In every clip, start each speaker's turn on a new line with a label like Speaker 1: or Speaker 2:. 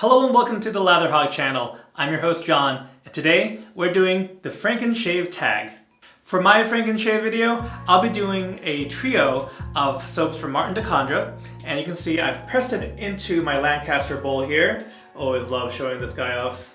Speaker 1: Hello and welcome to the Lather channel. I'm your host John, and today we're doing the Frankenshave tag. For my Frankenshave video, I'll be doing a trio of soaps from Martin de Candre, and you can see I've pressed it into my Lancaster bowl here. Always love showing this guy off.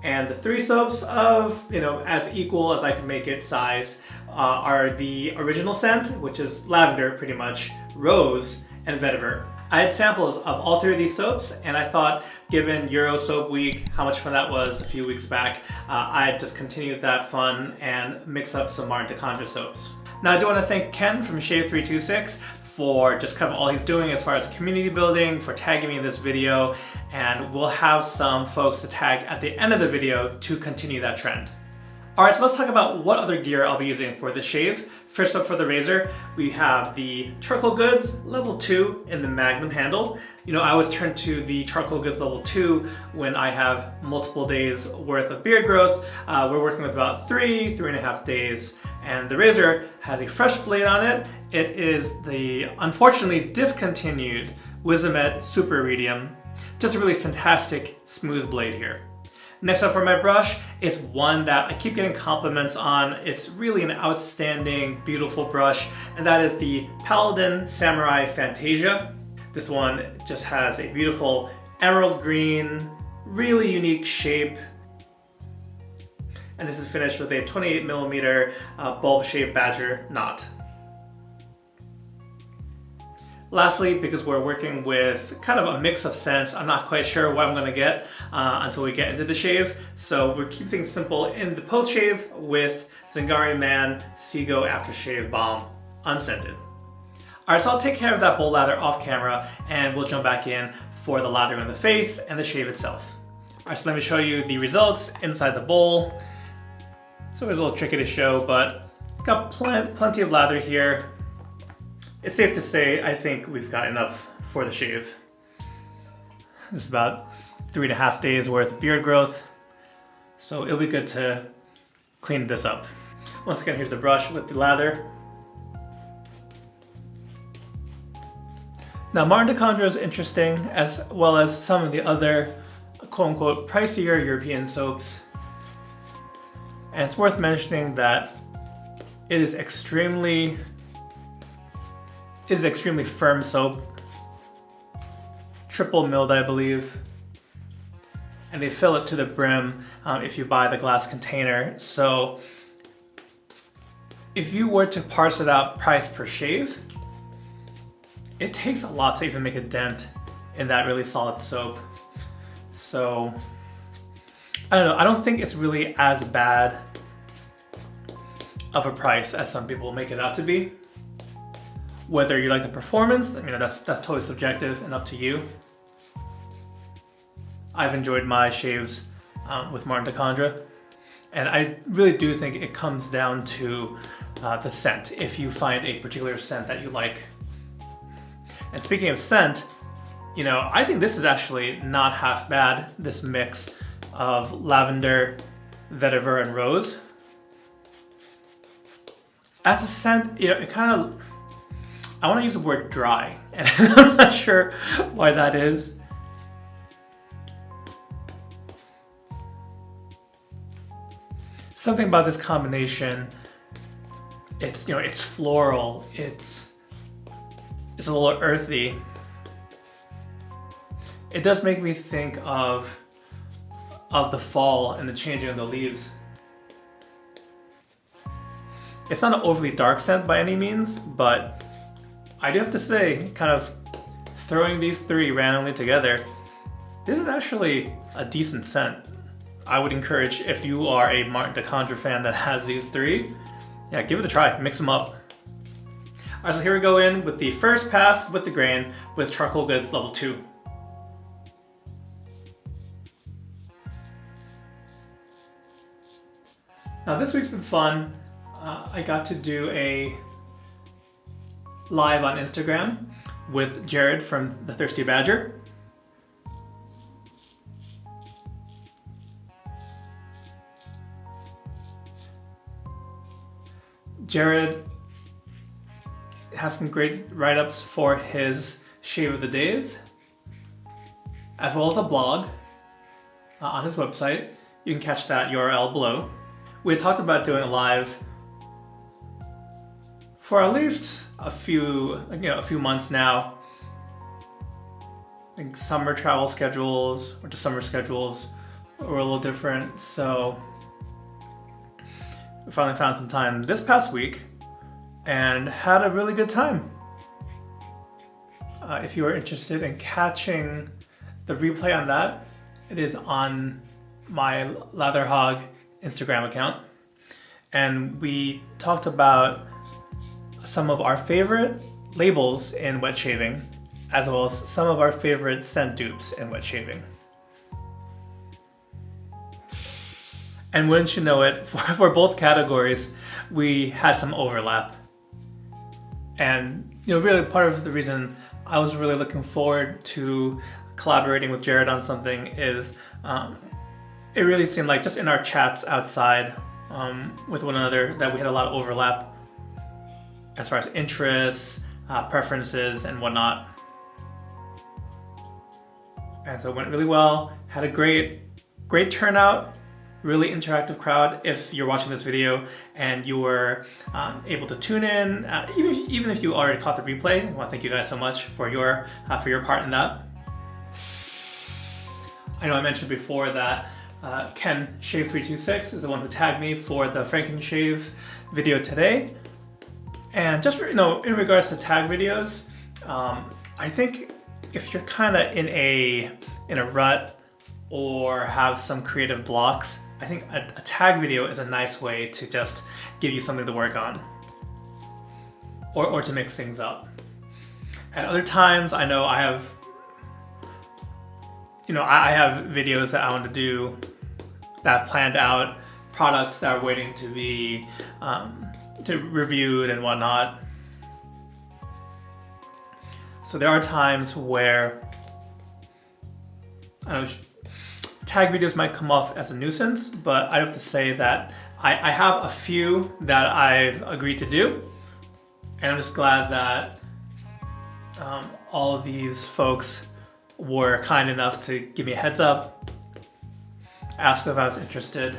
Speaker 1: And the three soaps of, as equal as I can make it size are the original scent, which is lavender pretty much, rose, and Vetyver. I had samples of all three of these soaps, and I thought, given Euro Soap Week, how much fun that was a few weeks back, I'd just continue that fun and mix up some Martin de Candre soaps. Now I do want to thank Ken from Shave326 for just kind of all he's doing as far as community building, for tagging me in this video, and we'll have some folks to tag at the end of the video to continue that trend. Alright, so let's talk about what other gear I'll be using for the shave. First up for the razor, we have the Charcoal Goods Level 2 in the Magnum handle. I always turn to the Charcoal Goods Level 2 when I have multiple days worth of beard growth. We're working with about 3.5 days. And the razor has a fresh blade on it. It is the unfortunately discontinued Wizamet Super Iridium. Just a really fantastic smooth blade here. Next up for my brush is one that I keep getting compliments on. It's really an outstanding, beautiful brush, and that is the Paladin Samurai Phantasia. This one just has a beautiful emerald green, really unique shape. And this is finished with a 28mm bulb-shaped badger knot. Lastly, because we're working with kind of a mix of scents, I'm not quite sure what I'm going to get until we get into the shave. So we're keeping things simple in the post-shave with Zingari Man Sego Aftershave Balm Unscented. Alright, so I'll take care of that bowl lather off camera and we'll jump back in for the lather in the face and the shave itself. Alright, so let me show you the results inside the bowl. It's always a little tricky to show, but got plenty of lather here. It's safe to say I think we've got enough for the shave. This is about 3.5 days worth of beard growth, so it'll be good to clean this up. Once again, here's the brush with the lather. Now Martin de Candre is interesting, as well as some of the other quote-unquote pricier European soaps. And it's worth mentioning that it is extremely firm soap, triple milled I believe, and they fill it to the brim if you buy the glass container. So if you were to parse it out price per shave, it takes a lot to even make a dent in that really solid soap. So I don't know, I don't think it's really as bad of a price as some people make it out to be. Whether you like the performance, that's totally subjective and up to you. I've enjoyed my shaves with Martin de Candre, and I really do think it comes down to the scent, if you find a particular scent that you like. And speaking of scent, I think this is actually not half bad, this mix of lavender, Vetyver, and rose. As a scent, it kind of, I want to use the word dry, and I'm not sure why that is. Something about this combination, it's floral, it's a little earthy. It does make me think of the fall and the changing of the leaves. It's not an overly dark scent by any means, but I do have to say, kind of throwing these three randomly together, this is actually a decent scent. I would encourage, if you are a Martin de Candre fan that has these three, yeah, give it a try, mix them up. Alright, so here we go in with the first pass with the grain with Charcoal Goods Level 2. Now this week's been fun. I got to do a live on Instagram with Jared from The Thirsty Badger. Jared has some great write-ups for his Shave of the Days. as well as a blog on his website. You can catch that URL below. We had talked about doing a live for at least a few months now. I think summer travel schedules or just summer schedules were a little different, so we finally found some time this past week and had a really good time. If you are interested in catching the replay on that, it is on my Lather Instagram account. And we talked about some of our favorite labels in wet shaving, as well as some of our favorite scent dupes in wet shaving. And wouldn't you know it, for both categories, we had some overlap. And really part of the reason I was really looking forward to collaborating with Jared on something is it really seemed like just in our chats outside with one another that we had a lot of overlap as far as interests, preferences, and whatnot. And so it went really well, had a great turnout, really interactive crowd. If you're watching this video and you were able to tune in, even if you already caught the replay, I want to thank you guys so much for your part in that. I know I mentioned before that Ken Shave 326 is the one who tagged me for the Frankenshave video today. And just in regards to tag videos, I think if you're kind of in a rut or have some creative blocks, I think a tag video is a nice way to just give you something to work on or to mix things up. At other times, I know I have videos that I want to do that I've planned out, products that are waiting to be reviewed and whatnot. So there are times where tag videos might come off as a nuisance, but I have to say that I have a few that I've agreed to do, and I'm just glad that all of these folks were kind enough to give me a heads up, ask if I was interested,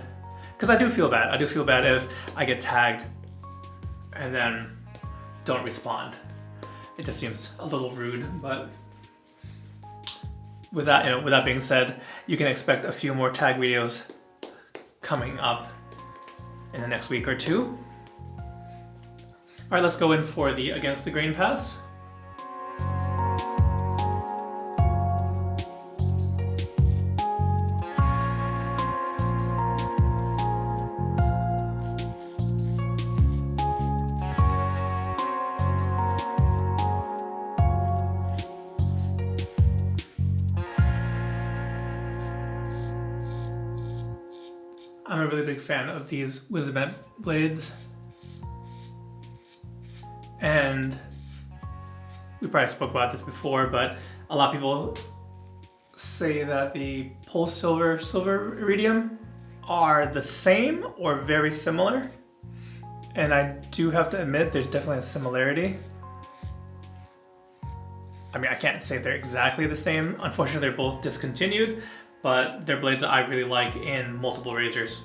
Speaker 1: because I do feel bad. I do feel bad if I get tagged and then don't respond. It just seems a little rude, but with that being said, you can expect a few more tag videos coming up in the next week or two. All right, let's go in for the Against the Grain pass. I'm a really big fan of these Wizamet blades, and we probably spoke about this before, but a lot of people say that the Pulse Silver Iridium are the same or very similar, and I do have to admit there's definitely a similarity. I mean, I can't say they're exactly the same. Unfortunately, they're both discontinued, but they're blades that I really like in multiple razors.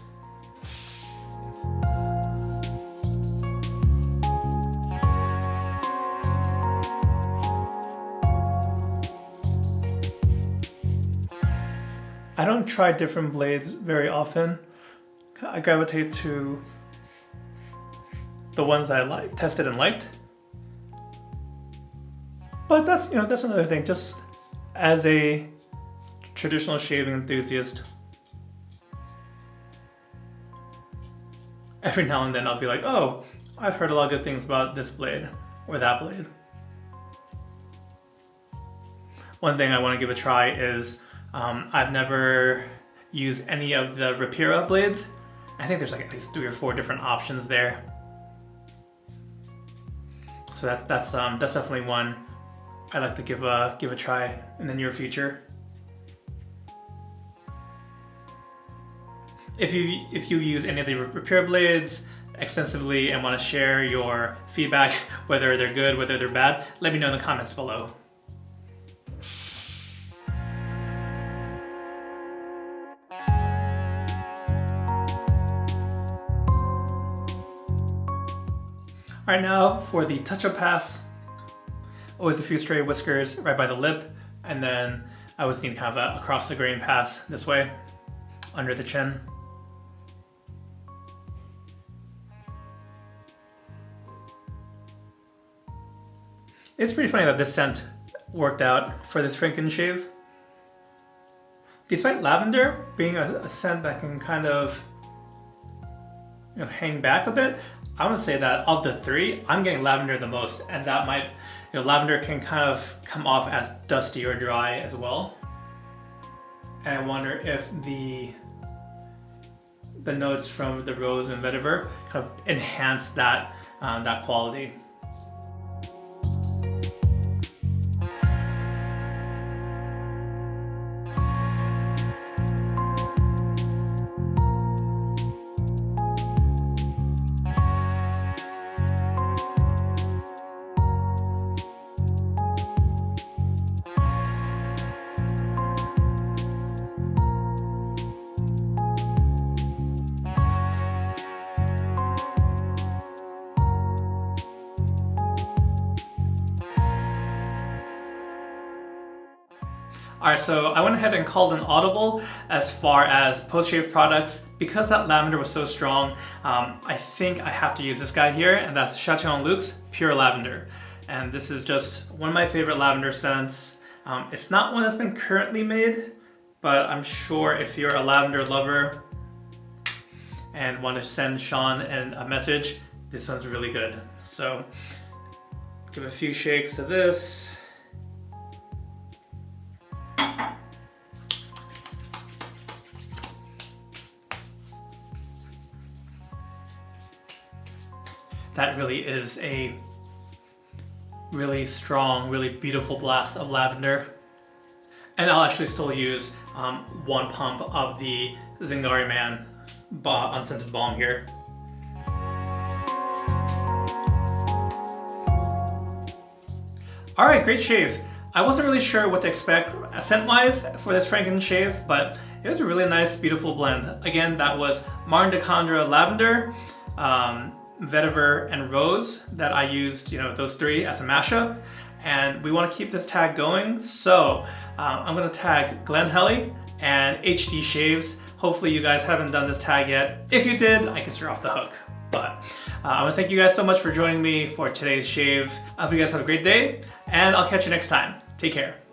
Speaker 1: I don't try different blades very often. I gravitate to the ones that I tested and liked. But that's another thing. Just as a traditional shaving enthusiast, every now and then I'll be like, oh, I've heard a lot of good things about this blade or that blade. One thing I want to give a try is I've never used any of the Rapira blades. I think there's like at least 3 or 4 different options there. So that's definitely one I'd like to give a try in the near future. If you use any of the Rapira blades extensively and want to share your feedback, whether they're good, whether they're bad, let me know in the comments below. Alright, now for the touch-up pass. Always a few stray whiskers right by the lip, and then I always need kind of a across the grain pass this way, under the chin. It's pretty funny that this scent worked out for this Frankenshave. Despite lavender being a scent that can kind of, you know, hang back a bit, I want to say that of the three, I'm getting lavender the most, and that might, you know, lavender can kind of come off as dusty or dry as well. And I wonder if the notes from the rose and vetiver kind of enhance that that quality. Alright, so I went ahead and called an audible as far as post-shave products. Because that lavender was so strong, I think I have to use this guy here, and that's Chatillon Luxe Pure Lavender. And this is just one of my favorite lavender scents. It's not one that's been currently made, but I'm sure if you're a lavender lover and want to send Sean a message, this one's really good. So give a few shakes to this. That really is a really strong, really beautiful blast of lavender. And I'll actually still use one pump of the Zingari Man Unscented Balm here. Alright, great shave. I wasn't really sure what to expect scent-wise for this Frankenshave, but it was a really nice, beautiful blend. Again, that was Martin de Candre Lavender, Vetyver, and Rose that I used, you know, those three as a mashup. And we want to keep this tag going, so I'm going to tag Glenn Helly and HD Shaves. Hopefully you guys haven't done this tag yet. If you did, I guess you're off the hook. But I want to thank you guys so much for joining me for today's shave. I hope you guys have a great day, and I'll catch you next time. Take care.